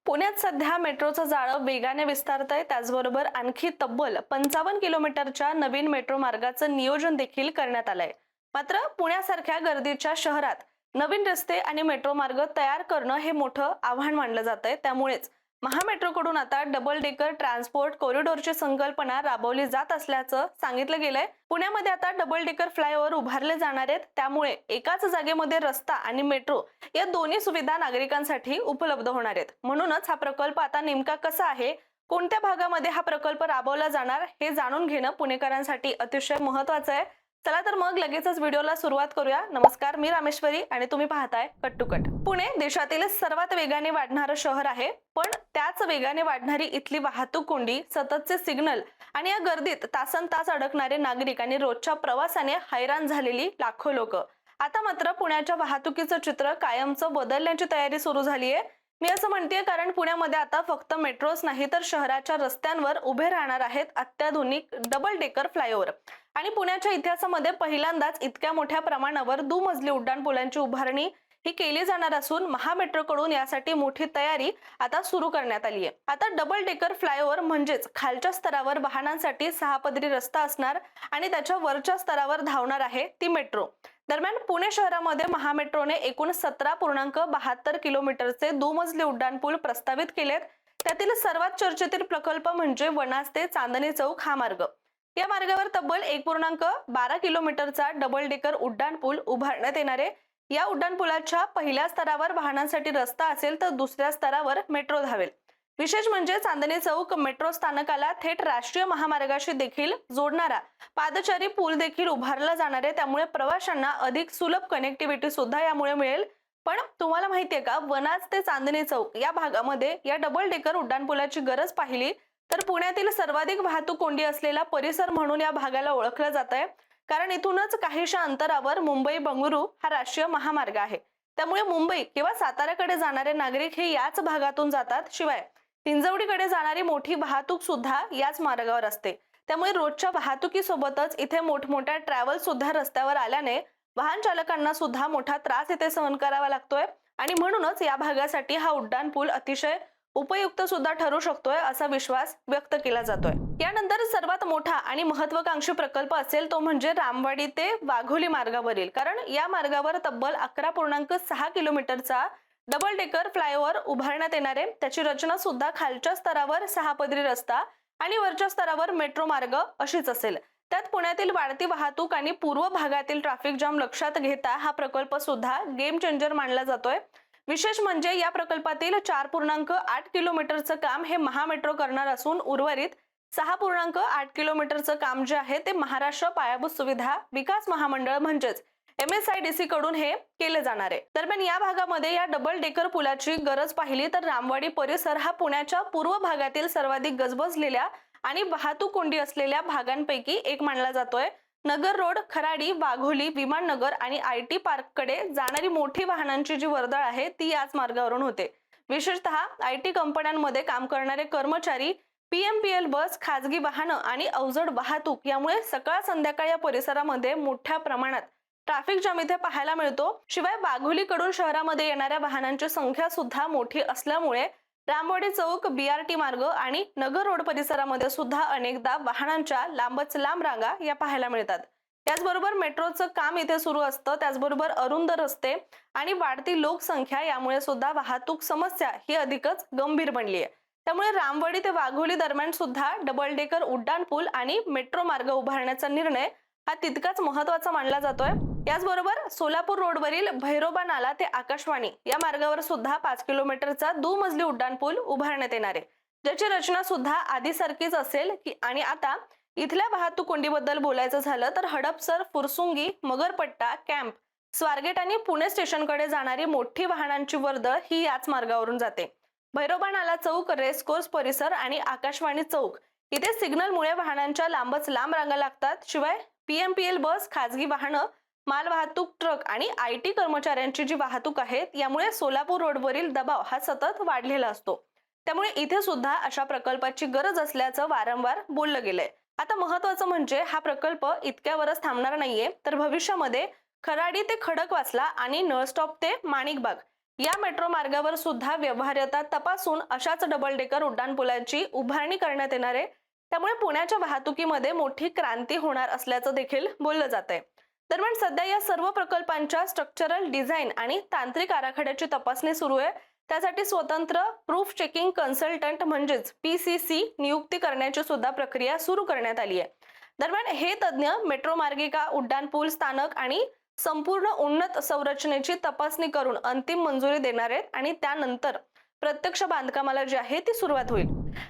पुण्यात सध्या मेट्रोचं जाळं वेगाने विस्तारतंय। त्याचबरोबर आणखी तब्बल 55 किलोमीटरच्या नवीन मेट्रो मार्गाचं नियोजन देखील करण्यात आलंय। मात्र पुण्यासारख्या गर्दीच्या शहरात नवीन रस्ते आणि मेट्रो मार्ग तयार करणं हे मोठं आव्हान मानलं जातंय। त्यामुळेच महामेट्रोकडून आता डबल डेकर ट्रान्सपोर्ट कॉरिडॉरची संकल्पना राबवली जात असल्याचं सांगितलं गेलंय। पुण्यामध्ये आता डबल डेकर फ्लायओव्हर उभारले जाणार आहेत। त्यामुळे एकाच जागेमध्ये रस्ता आणि मेट्रो या दोन्ही सुविधा नागरिकांसाठी उपलब्ध होणार आहेत। म्हणूनच हा प्रकल्प आता नेमका कसा आहे, कोणत्या भागामध्ये हा प्रकल्प राबवला जाणार हे जाणून घेणं पुणेकरांसाठी अतिशय महत्त्वाचं आहे। चला तर मग लगेचच व्हिडिओला सुरुवात करूया। नमस्कार, मी रामेश्वरी आणि तुम्ही पाहताय कट टू कट। पुणे देशातील सर्वात वेगाने वाढणारं शहर आहे, पण त्याच वेगाने वाढणारी इथली वाहतूक कोंडी, सततचे सिग्नल आणि या गर्दीत तासनतास अडकणारे नागरिक आणि रोजच्या प्रवासाने हैराण झालेली लाखो लोक। आता मात्र पुण्याच्या वाहतुकीचं चित्र कायमचं बदलण्याची तयारी सुरू झाली आहे। मी असं म्हणतेय कारण पुण्यामध्ये आता फक्त मेट्रोच नाही तर शहराच्या रस्त्यांवर उभे राहणार आहेत अत्याधुनिक डबल डेकर फ्लायओव्हर। आणि पुण्याच्या इतिहासामध्ये पहिल्यांदाच इतक्या मोठ्या प्रमाणावर दुमजली उड्डाणपुलांची उभारणी ही केली जाणार असून महामेट्रोकडून यासाठी मोठी तयारी आता सुरू करण्यात आली आहे। आता डबल डेकर फ्लायओव्हर म्हणजेच खालच्या स्तरावर वाहनांसाठी 6 पदरी रस्ता असणार आणि त्याच्या वरच्या स्तरावर धावणार आहे ती मेट्रो। दरम्यान पुणे शहरामध्ये महामेट्रोने एकूण 17.72 किलोमीटरचे दुमजली उड्डाणपूल प्रस्तावित केलेत। त्यातील सर्वात चर्चेतील प्रकल्प म्हणजे वनाज ते चांदणी चौक हा मार्ग। या मार्गावर तब्बल 1.12 किलोमीटरचा डबल डेकर उड्डाणपूल उभारण्यात येणार आहे। या उड्डाणपुलाच्या पहिल्या स्तरावर वाहनांसाठी रस्ता असेल तर दुसऱ्या स्तरावर मेट्रो धावेल। विशेष म्हणजे चांदणी चौक मेट्रो स्थानकाला थेट राष्ट्रीय महामार्गाशी देखील जोडणारा पादचारी पूल देखील उभारला जाणार आहे। त्यामुळे प्रवाशांना अधिक सुलभ कनेक्टिव्हिटी सुद्धा यामुळे मिळेल। पण तुम्हाला माहितीये का, वनाज ते चांदणी चौक या भागामध्ये या डबल डेकर उड्डाणपुलाची गरज पाहिली तर पुण्यातील सर्वाधिक वाहतूक कोंडी असलेला परिसर म्हणून या भागाला ओळखलं जात आहे। कारण इथूनच काहीशा अंतरावर मुंबई बंगळुरू हा राष्ट्रीय महामार्ग आहे। त्यामुळे मुंबई किंवा साताऱ्याकडे जाणारे नागरिक हे याच भागातून जातात। शिवाय हिंजवडीकडे जाणारी मोठी वाहतूक सुद्धा याच मार्गावर असते। त्यामुळे रोजच्या वाहतुकीसोबतच इथे मोठमोठ्या ट्रॅव्हल सुद्धा रस्त्यावर आल्याने वाहन चालकांना सुद्धा मोठा त्रास इथे सहन करावा लागतोय। आणि म्हणूनच या भागासाठी हा उड्डाणपूल अतिशय उपयुक्त सुद्धा ठरू शकतोय असा विश्वास व्यक्त केला जातोय। यानंतर सर्वात मोठा आणि महत्त्वाकांक्षी प्रकल्प असेल तो म्हणजे रामवाडी ते वाघोली मार्गावरील। कारण या मार्गावर तब्बल 11.6 किलोमीटरचा डबल डेकर फ्लायओव्हर उभारण्यात येणार आहे। त्याची रचना सुद्धा खालच्या स्तरावर 6 पदरी रस्ता आणि वरच्या स्तरावर मेट्रो मार्ग अशीच असेल। त्यात पुण्यातील वाढती वाहतूक आणि पूर्व भागातील ट्रॅफिक जाम लक्षात घेता हा प्रकल्प सुद्धा गेम चेंजर मानला जातोय। विशेष म्हणजे या प्रकल्पातील 4.8 किलोमीटरचं काम हे महामेट्रो करणार असून उर्वरित 6.8 किलोमीटरचं काम जे आहे ते महाराष्ट्र पायाभूत सुविधा विकास महामंडळ म्हणजेच MSIDC कडून हे केले जाणार आहे। दरम्यान या भागामध्ये या डबल डेकर पुलाची गरज पाहिली तर रामवाडी परिसर हा पुण्याच्या पूर्व भागातील सर्वाधिक गजबजलेल्या आणि वाहतूक कोंडी असलेल्या भागांपैकी एक मानला जातोय। नगर रोड, खराडी, वाघोली, विमाननगर आणि IT पार्क कडे जाणारी मोठी वाहनांची जी वर्दळ आहे ती याच मार्गावरून होते। विशेषतः IT कंपन्यांमध्ये काम करणारे कर्मचारी, PMPL बस, खाजगी वाहनं आणि अवजड वाहतूक यामुळे सकाळ संध्याकाळ या परिसरामध्ये मोठ्या प्रमाणात ट्रॅफिक जाम इथे पाहायला मिळतो। शिवाय वाघोलीकडून शहरामध्ये येणाऱ्या वाहनांची संख्या सुद्धा मोठी असल्यामुळे रामवाडी चौक, BRT मार्ग आणि नगर रोड परिसरामध्ये सुद्धा अनेकदा वाहनांच्या लांबच लांब रांगा या पाहायला मिळतात। त्याचबरोबर मेट्रोचं काम इथे सुरू असतं। त्याचबरोबर अरुंद रस्ते आणि वाढती लोकसंख्या यामुळे सुद्धा वाहतूक समस्या ही अधिकच गंभीर बनली आहे। त्यामुळे रामवाडी ते वाघोली दरम्यान सुद्धा डबल डेकर उड्डाणपूल आणि मेट्रो मार्ग उभारण्याचा निर्णय हा तितकाच महत्त्वाचा मानला जातोय। याचबरोबर सोलापूर रोडवरील भैरोबा नाला ते आकाशवाणी या मार्गावर सुद्धा 5 किलोमीटरचा दुमजली उड्डाणपूल उभारण्यात येणार आहे, ज्याची रचना सुद्धा आधीसारखीच असेल आणि आता इथल्या वाहतूक कोंडीबद्दल बोलायचं झालं तर हडपसर, फुरसुंगी, मगरपट्टा, कॅम्प, स्वारगेट आणि पुणे स्टेशनकडे जाणारी मोठी वाहनांची वर्दळ ही याच मार्गावरून जाते। भैरोबा नाला चौक, रेसकोर्स परिसर आणि आकाशवाणी चौक इथे सिग्नलमुळे वाहनांच्या लांबच लांब रांगा लागतात। शिवाय PMPL बस, खाजगी वाहनं, मालवाहतूक ट्रक आणि IT कर्मचाऱ्यांची जी वाहतूक आहे यामुळे सोलापूर रोडवरील दबाव हा सतत वाढलेला असतो। त्यामुळे इथे सुद्धा अशा प्रकल्पाची गरज असल्याचं वारंवार बोललं गेलंय। आता महत्त्वाचं म्हणजे हा प्रकल्प इतक्यावरच थांबणार नाहीये, तर भविष्यामध्ये खराडी ते खडकवासला आणि नळस्टॉप ते माणिकबाग या मेट्रो मार्गावर सुद्धा व्यवहार्यता तपासून अशाच डबल डेकर उड्डाणपुलाची उभारणी करण्यात येणार आहे। त्यामुळे पुण्याच्या वाहतुकीमध्ये मोठी क्रांती होणार असल्याचं देखील बोललं जात आहे। दरम्यान सध्या या सर्व प्रकल्पांच्या स्ट्रक्चरल डिझाईन आणि तांत्रिक आराखड्याची तपासणी सुरू आहे। त्यासाठी स्वतंत्र प्रूफ चेकिंग कन्सल्टंट म्हणजेच PCC नियुक्ती करण्याची सुद्धा प्रक्रिया सुरू करण्यात आली आहे। दरम्यान हे तज्ञ मेट्रो मार्गिका, उड्डाणपूल, स्थानक आणि संपूर्ण उन्नत संरचनेची तपासणी करून अंतिम मंजुरी देणार आहेत आणि त्यानंतर प्रत्यक्ष बांधकामाला जी आहे ती सुरुवात होईल।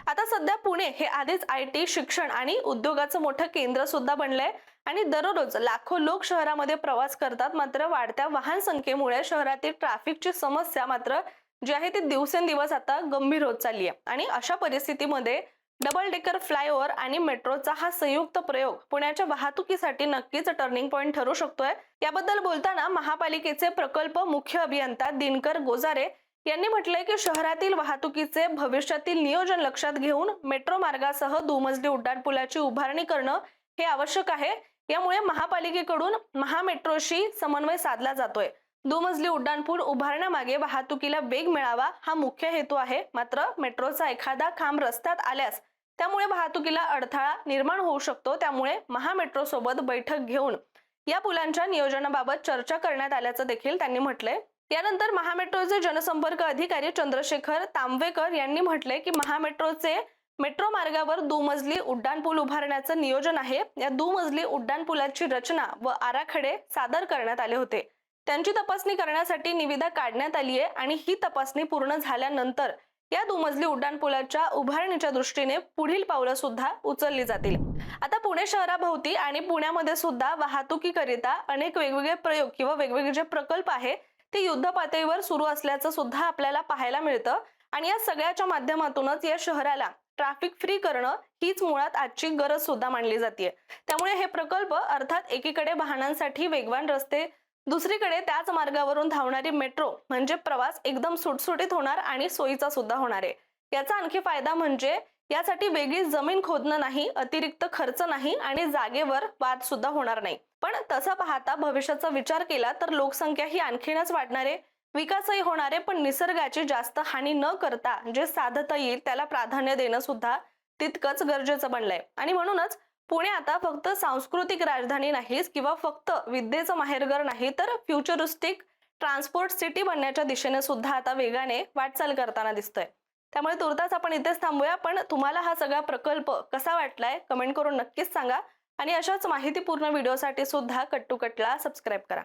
आता सध्या पुणे हे आधीच IT, शिक्षण आणि उद्योगाचं मोठं केंद्र सुद्धा बनलंय आणि दररोज लाखो लोक शहरामध्ये प्रवास करतात। मात्र वाढत्या वाहन संख्येमुळे शहरातील ट्रॅफिकची समस्या मात्र जी आहे ती दिवसेंदिवस आता गंभीर होत चालली आहे आणि अशा परिस्थितीमध्ये डबल डेकर फ्लायओव्हर आणि मेट्रोचा हा संयुक्त प्रयोग पुण्याच्या वाहतुकीसाठी नक्कीच टर्निंग पॉइंट ठरू शकतोय। याबद्दल बोलताना महापालिकेचे प्रकल्प मुख्य अभियंता दिनकर गोजारे यांनी म्हटलंय की शहरातील वाहतुकीचे भविष्यातील नियोजन लक्षात घेऊन मेट्रो मार्गासह दुमजली उड्डाणपुलाची उभारणी करणं हे आवश्यक आहे। यामुळे महापालिकेकडून महामेट्रोशी समन्वय साधला जातोय। दुमजली उड्डाणपूल उभारण्यामागे वाहतुकीला वेग मिळावा हा मुख्य हेतू आहे। मात्र मेट्रोचा एखादा खांब रस्त्यात आल्यास त्यामुळे वाहतुकीला अडथळा निर्माण होऊ शकतो। त्यामुळे महामेट्रो सोबत बैठक घेऊन या पुलांच्या नियोजनाबाबत चर्चा करण्यात आल्याचं देखील त्यांनी म्हटलंय। यानंतर महामेट्रोचे जनसंपर्क अधिकारी चंद्रशेखर तांबवेकर यांनी म्हटलंय की महामेट्रोचे मेट्रो मार्गावर दुमजली उड्डाणपूल उभारण्याचं नियोजन आहे। या दुमजली उड्डाणपुलाची रचना व आराखडे सादर करण्यात आले होते। त्यांची तपासणी करण्यासाठी निविदा काढण्यात आली आहे आणि ही तपासणी पूर्ण झाल्यानंतर या दुमजली उड्डाणपुलाच्या उभारणीच्या दृष्टीने पुढील पावलं सुद्धा उचलली जातील। आता पुणे शहराभोवती आणि पुण्यामध्ये सुद्धा वाहतुकीकरिता अनेक वेगवेगळे प्रयोग किंवा वेगवेगळे जे प्रकल्प आहेत ते युद्ध पातळीवर सुरू असल्याचं सुद्धा आपल्याला पाहायला मिळतं आणि या सगळ्याच्या माध्यमातूनच या शहराला ट्रॅफिक फ्री करणं हीच मुळात आजची गरज सुद्धा मानली जाते। त्यामुळे हे प्रकल्प अर्थात एकीकडे वाहनांसाठी वेगवान रस्ते, दुसरीकडे त्याच मार्गावरून धावणारी मेट्रो म्हणजे प्रवास एकदम सुटसुटीत होणार आणि सोयीचा सुद्धा होणार आहे। याचा आणखी फायदा म्हणजे यासाठी वेगळी जमीन खोदणं नाही, अतिरिक्त खर्च नाही आणि जागेवर वाद सुद्धा होणार नाही। पण तसं पाहता भविष्याचा विचार केला तर लोकसंख्या ही आणखीनच वाढणार आहे, विकासही होणार आहे, पण निसर्गाची जास्त हानी न करता जे साधता येईल त्याला प्राधान्य देणं सुद्धा तितकंच गरजेचं बनलंय। आणि म्हणूनच पुणे आता फक्त सांस्कृतिक राजधानी नाहीच किंवा फक्त विद्येचं माहेरघर नाही तर फ्युचरिस्टिक ट्रान्सपोर्ट सिटी बनण्याच्या दिशेने सुद्धा आता वेगाने वाटचाल करताना दिसतोय। त्यामुळे तुर्तास आपण इथेच थांबूया, पण तुम्हाला हा सगळा प्रकल्प कसा वाटलाय कमेंट करून नक्कीच सांगा आणि अशाच माहितीपूर्ण व्हिडिओसाठी सुद्धा कट टू कटला सबस्क्राईब करा।